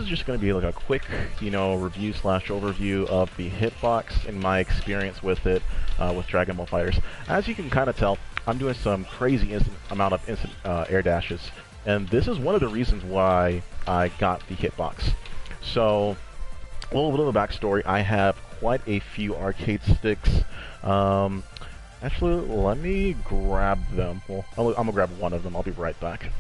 just going to be like a quick, review slash overview of the Hitbox and my experience with it with Dragon Ball Fighterz. As you can kind of tell, I'm doing some crazy amount of instant air dashes, and this is one of the reasons why I got the Hitbox. So, a little bit of a backstory. I have quite a few arcade sticks. Actually, let me grab them. Well, I'm gonna grab one of them. I'll be right back.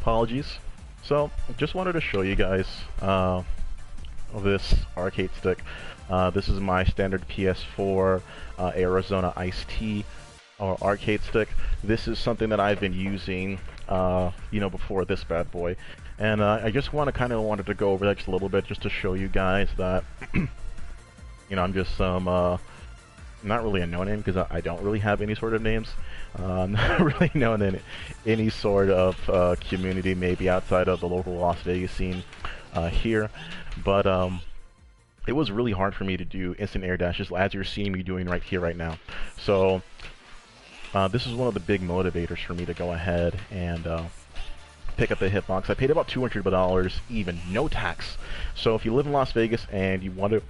Apologies. So, just wanted to show you guys this arcade stick. This is my standard PS4 Arizona Iced Tea or arcade stick. This is something that I've been using, before this bad boy, and I just wanted to go over that just a little bit, just to show you guys that, I'm just not really a no-name because I don't really have any sort of names. Not really known in any sort of community, maybe outside of the local Las Vegas scene here, but it was really hard for me to do instant air dashes as you're seeing me doing right here, right now. So this is one of the big motivators for me to go ahead and pick up the Hitbox. I paid about $200 even, no tax. So if you live in Las Vegas and you want to,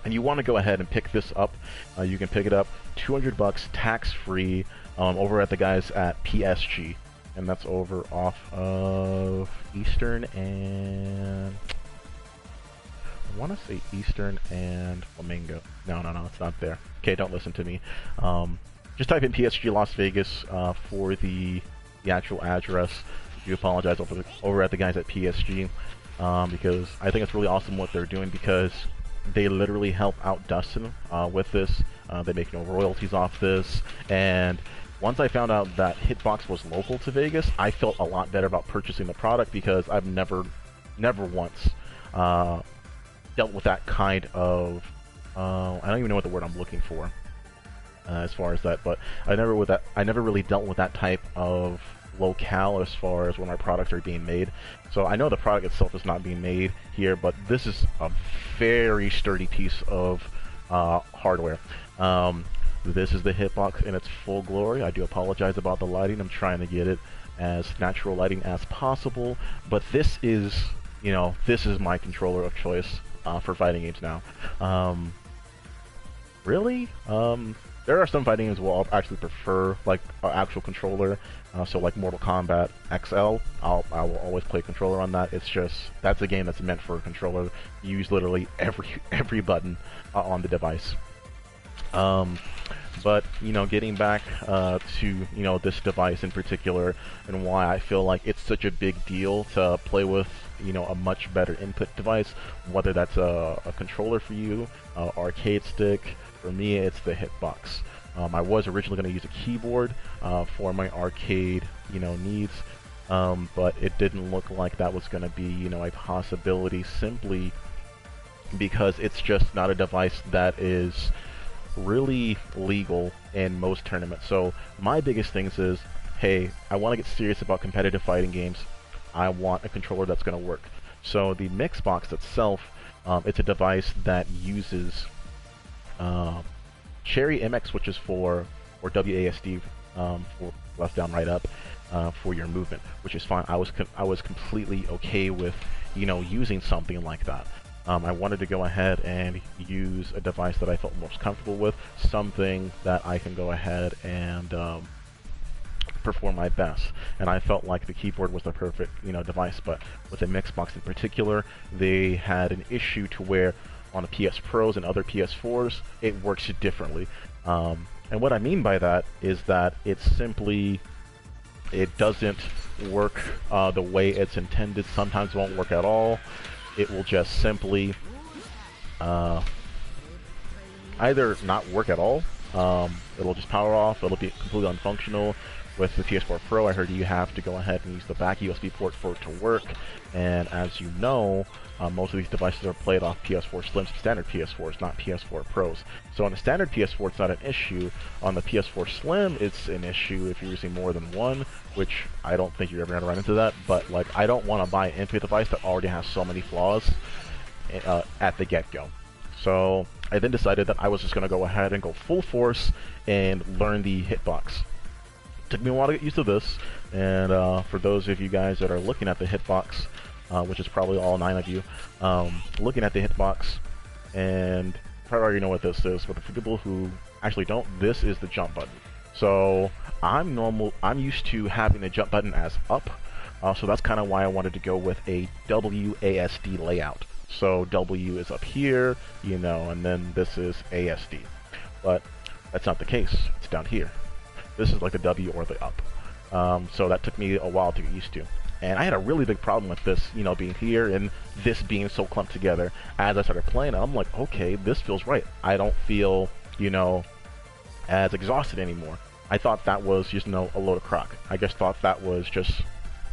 and you want to go ahead and pick this up, you can pick it up $200 tax-free over at the guys at PSG, and that's over off of Eastern and I want to say Eastern and Flamingo. No, it's not there. Okay, don't listen to me. Just type in PSG Las Vegas for the actual address. I do apologize over at the guys at PSG because I think it's really awesome what they're doing, because they literally help out Dustin with this. They make no royalties off this, and once I found out that Hitbox was local to Vegas, I felt a lot better about purchasing the product, because I've never once dealt with that kind of I don't even know what the word I'm looking for as far as that, but I never really dealt with that type of locale as far as when our products are being made. So I know the product itself is not being made here, but this is a very sturdy piece of hardware. This is the Hitbox in its full glory. I do apologize about the lighting. I'm trying to get it as natural lighting as possible, but this is, this is my controller of choice for fighting games now. Really? There are some fighting games where I'll actually prefer like an actual controller. So like Mortal Kombat XL, I will always play controller on that. It's just, that's a game that's meant for a controller. You use literally every button on the device. But getting back to this device in particular, and why I feel like it's such a big deal to play with a much better input device, whether that's a controller for you, arcade stick. For me, it's the Hitbox. I was originally going to use a keyboard for my arcade, needs, but it didn't look like that was going to be, a possibility, simply because it's just not a device that is really legal in most tournaments. So my biggest things is, hey, I want to get serious about competitive fighting games. I want a controller that's going to work. So the Mixbox itself, it's a device that uses Cherry MX switches or WASD for left, down, right, up for your movement, which is fine. I was completely okay with using something like that. I wanted to go ahead and use a device that I felt most comfortable with, something that I can go ahead and perform my best, and I felt like the keyboard was the perfect device. But with the Mixbox in particular, they had an issue to where on the PS Pros and other PS4s, it works differently. And what I mean by that is that it doesn't work the way it's intended. Sometimes it won't work at all. It will just simply either not work at all, it'll just power off, it'll be completely unfunctional. With the PS4 Pro, I heard you have to go ahead and use the back USB port for it to work, and as you know, most of these devices are played off PS4 Slims, standard PS4s, not PS4 Pros. So on the standard PS4, it's not an issue. On the PS4 Slim, it's an issue if you're using more than one, which I don't think you're ever going to run into that, but like, I don't want to buy an input device that already has so many flaws, at the get-go. So I then decided that I was just going to go ahead and go full force and learn the hitbox. Took me a while to get used to this, and for those of you guys that are looking at the hitbox, which is probably all 9 of you, looking at the hitbox, and probably already know what this is, but for people who actually don't, this is the jump button. So I'm used to having the jump button as up, so that's kind of why I wanted to go with a WASD layout. So W is up here, you know, and then this is ASD. But that's not the case. It's down here. This is like the W or the up. So that took me a while to get used to. And I had a really big problem with this, you know, being here and this being so clumped together. As I started playing, I'm like, okay, this feels right. I don't feel, you know, as exhausted anymore. I thought that was just, you know, a load of crock. I just thought that was just,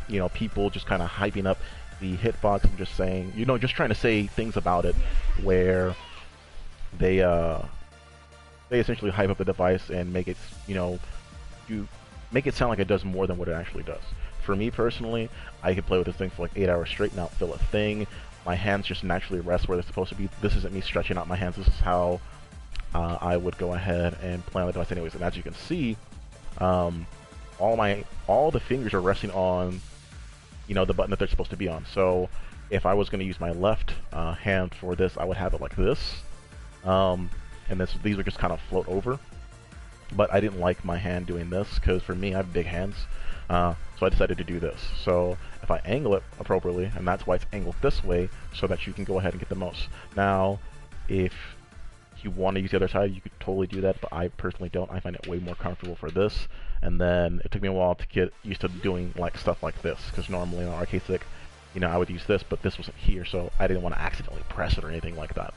you know, people just kind of hyping up the hitbox and just saying, you know, just trying to say things about it where they essentially hype up the device and make it, you know, make it sound like it does more than what it actually does. For me personally, I could play with this thing for like 8 hours straight, not feel a thing. My hands just naturally rest where they're supposed to be. This isn't me stretching out my hands. This is how I would go ahead and play on the device anyways. And as you can see, all the fingers are resting on, you know, the button that they're supposed to be on. So if I was going to use my left hand for this, I would have it like this, and these would just kind of float over. But I didn't like my hand doing this because for me, I have big hands, so I decided to do this. So if I angle it appropriately, and that's why it's angled this way, so that you can go ahead and get the most. Now, if you want to use the other side, you could totally do that, but I personally don't. I find it way more comfortable for this. And then it took me a while to get used to doing like stuff like this, because normally on an arcade stick, you know, I would use this, but this wasn't here, so I didn't want to accidentally press it or anything like that.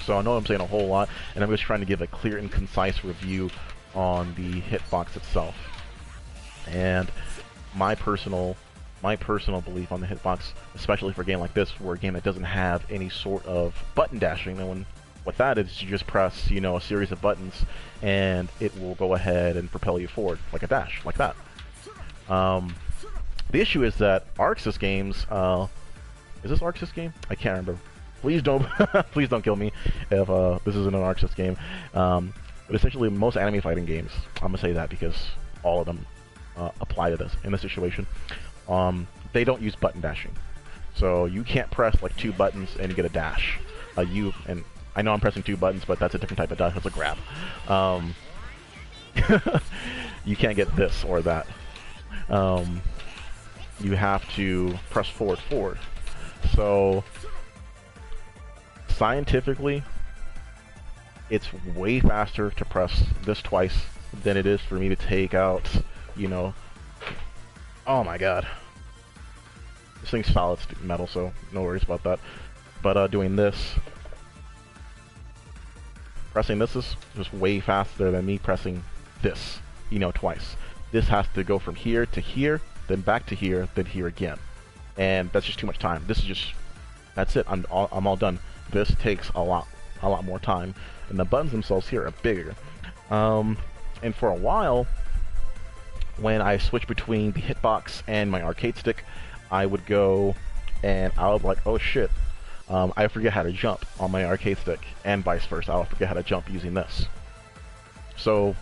So I know I'm saying a whole lot, and I'm just trying to give a clear and concise review on the hitbox itself. And my personal belief on the hitbox, especially for a game like this, for a game that doesn't have any sort of button dashing, and what that is, you just press, you know, a series of buttons, and it will go ahead and propel you forward, like a dash, like that. The issue is that ArcSys games, is this ArcSys game? I can't remember. Please don't, please don't kill me if this isn't an ArcSys game. But essentially, most anime fighting games, I'm gonna say that because all of them apply to this in this situation. They don't use button dashing, so you can't press like 2 buttons and you get a dash. I know I'm pressing 2 buttons, but that's a different type of dash. That's a grab. You can't get this or that. You have to press forward. So scientifically, it's way faster to press this twice than it is for me to take out, you know. Oh my god. This thing's solid metal, so no worries about that. But doing this, pressing this is just way faster than me pressing this, you know, twice. This has to go from here to here, then back to here, then here again. And that's just too much time. This is just, that's it, I'm all done. This takes a lot more time, and the buttons themselves here are bigger. And for a while, when I switched between the hitbox and my arcade stick, I would go and I was like, oh shit, I forget how to jump on my arcade stick, and vice versa. I'll forget how to jump using this. So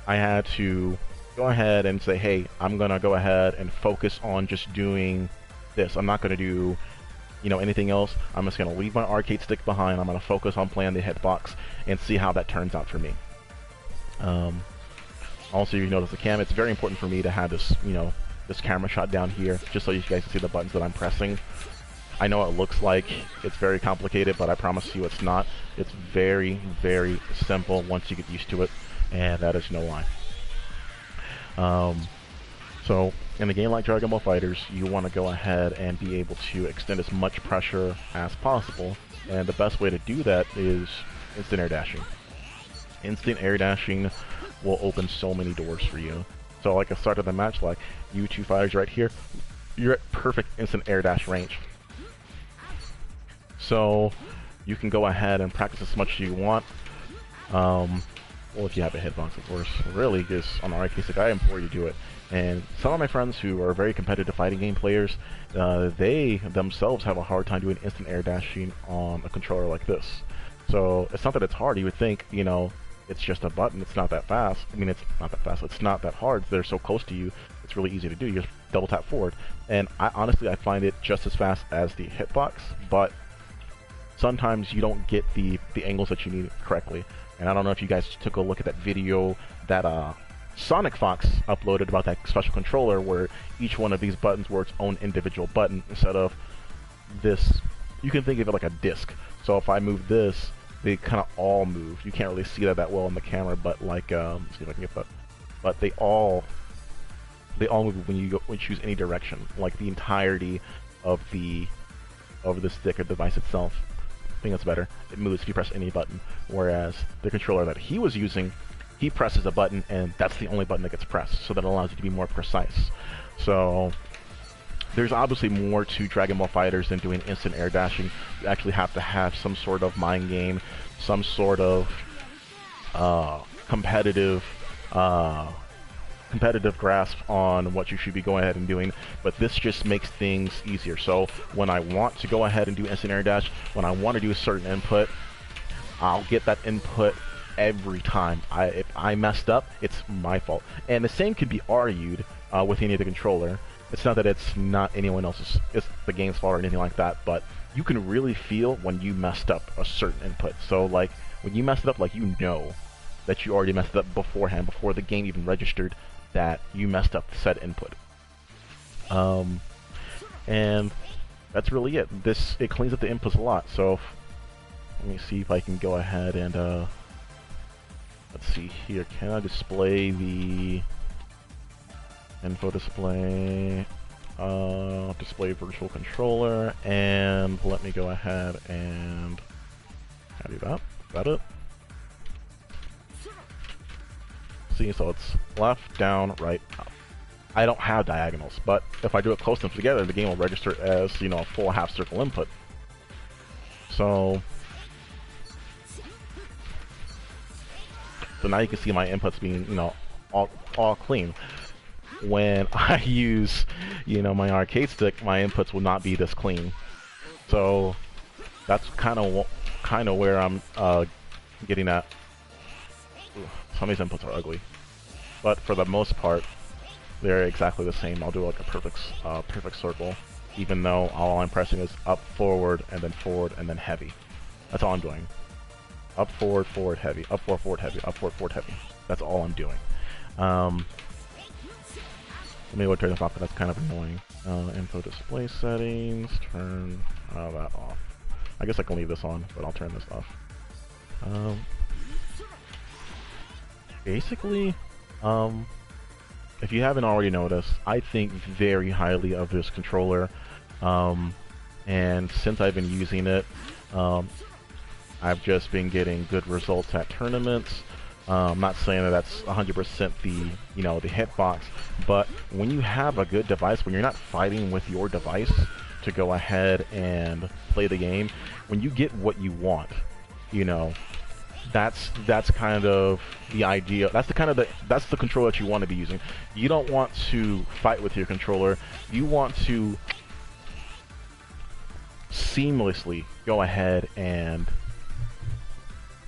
I had to go ahead and say, hey, I'm gonna go ahead and focus on just doing this. I'm not gonna do, you know, anything else. I'm just gonna leave my arcade stick behind. I'm gonna focus on playing the hitbox and see how that turns out for me. Also, you notice the cam. It's very important for me to have this, you know, this camera shot down here, just so you guys can see the buttons that I'm pressing. I know it looks like it's very complicated, but I promise you it's not. It's very, very simple once you get used to it, and that is no lie. So in a game like Dragon Ball Fighterz, you want to go ahead and be able to extend as much pressure as possible, and the best way to do that is instant air dashing. Instant air dashing will open so many doors for you. So like at the start of the match, like you 2 fighters right here, you're at perfect instant air dash range. So you can go ahead and practice as much as you want. Well, if you have a hitbox, of course. Really, just on the arcade stick, I implore you to do it. And some of my friends who are very competitive fighting game players, they themselves have a hard time doing instant air dashing on a controller like this. So it's not that it's hard. You would think, you know, it's just a button. It's not that fast. I mean, it's not that fast. It's not that hard. They're so close to you. It's really easy to do. You just double tap forward. And honestly, I find it just as fast as the hitbox, but sometimes you don't get the angles that you need correctly. And I don't know if you guys took a look at that video that Sonic Fox uploaded about that special controller where each one of these buttons were its own individual button instead of this. You can think of it like a disc. So if I move this, they kind of all move. You can't really see that well in the camera, but like, let's see if I can get that. But they all move when you choose any direction, like the entirety of the stick or device itself. I think that's better. It moves if you press any button, whereas the controller that he was using, he presses a button and that's the only button that gets pressed, so that allows you to be more precise. So there's obviously more to Dragon Ball FighterZ than doing instant air dashing. You actually have to have some sort of mind game, some sort of competitive grasp on what you should be going ahead and doing, but this just makes things easier. So when I want to go ahead and do instant air dash, when I want to do a certain input, I'll get that input every time. If I messed up, it's my fault. And the same could be argued with any of the controller. It's not that it's not anyone else's, it's the game's fault or anything like that, but you can really feel when you messed up a certain input. So like, when you messed it up, like, you know that you already messed it up beforehand, before the game even registered that you messed up said input. And that's really it. It cleans up the inputs a lot. So let me see if I can go ahead and let's see here. Can I display the info display? Display virtual controller, and let me go ahead and do that. Is that it? See, so it's left, down, right, up. I don't have diagonals, but if I do it close enough together, the game will register as, you know, a full half circle input. So now you can see my inputs being, you know, all clean. When I use, you know, my arcade stick, my inputs will not be this clean. So that's kind of where I'm getting at. Some of these inputs are ugly, but for the most part, they're exactly the same. I'll do like a perfect circle, even though all I'm pressing is up, forward, and then heavy. That's all I'm doing. Up, forward, forward, heavy. Up, forward, forward, heavy. Up, forward, forward, heavy. That's all I'm doing. Let me go turn this off, because that's kind of annoying. Info display settings, turn that off. I guess I can leave this on, but I'll turn this off. Basically, if you haven't already noticed, I think very highly of this controller, and since I've been using it, I've just been getting good results at tournaments. I'm not saying that that's 100% the hitbox, but when you have a good device, when you're not fighting with your device to go ahead and play the game, when you get what you want, you know, that's kind of the idea. That's the controller that you want to be using. You don't want to fight with your controller. You want to seamlessly go ahead and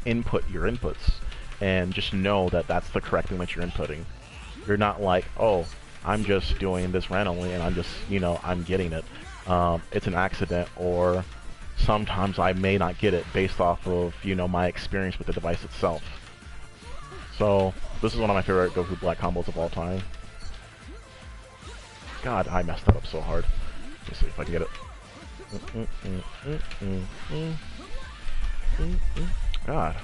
input your inputs, and just know that that's the correct thing that you're inputting. You're not like, oh, I'm just doing this randomly and I'm just, you know, I'm getting it. It's an accident, or sometimes I may not get it based off of, you know, my experience with the device itself. So this is one of my favorite Goku Black combos of all time. God, I messed that up so hard. Let's see if I can get it. God.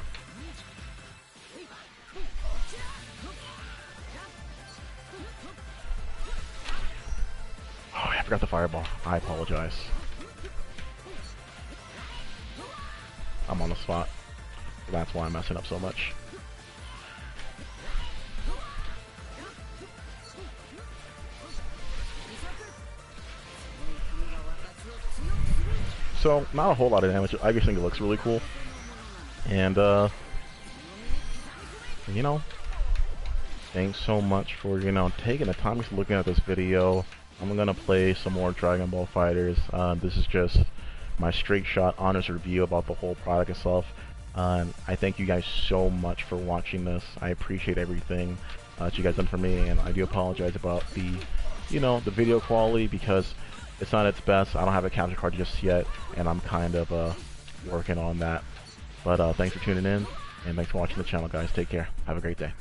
Oh, I forgot the fireball. I apologize. I'm on the spot. That's why I'm messing up so much. So, not a whole lot of damage. I just think it looks really cool. And, you know, thanks so much for, you know, taking the time to looking at this video. I'm gonna play some more Dragon Ball FighterZ. This is just my straight shot honest review about the whole product itself. I thank you guys so much for watching this. I appreciate everything that you guys done for me, and I do apologize about the, you know, the video quality because it's not its best. I don't have a capture card just yet, and I'm kind of working on that. But thanks for tuning in, and thanks for watching the channel, guys. Take care. Have a great day.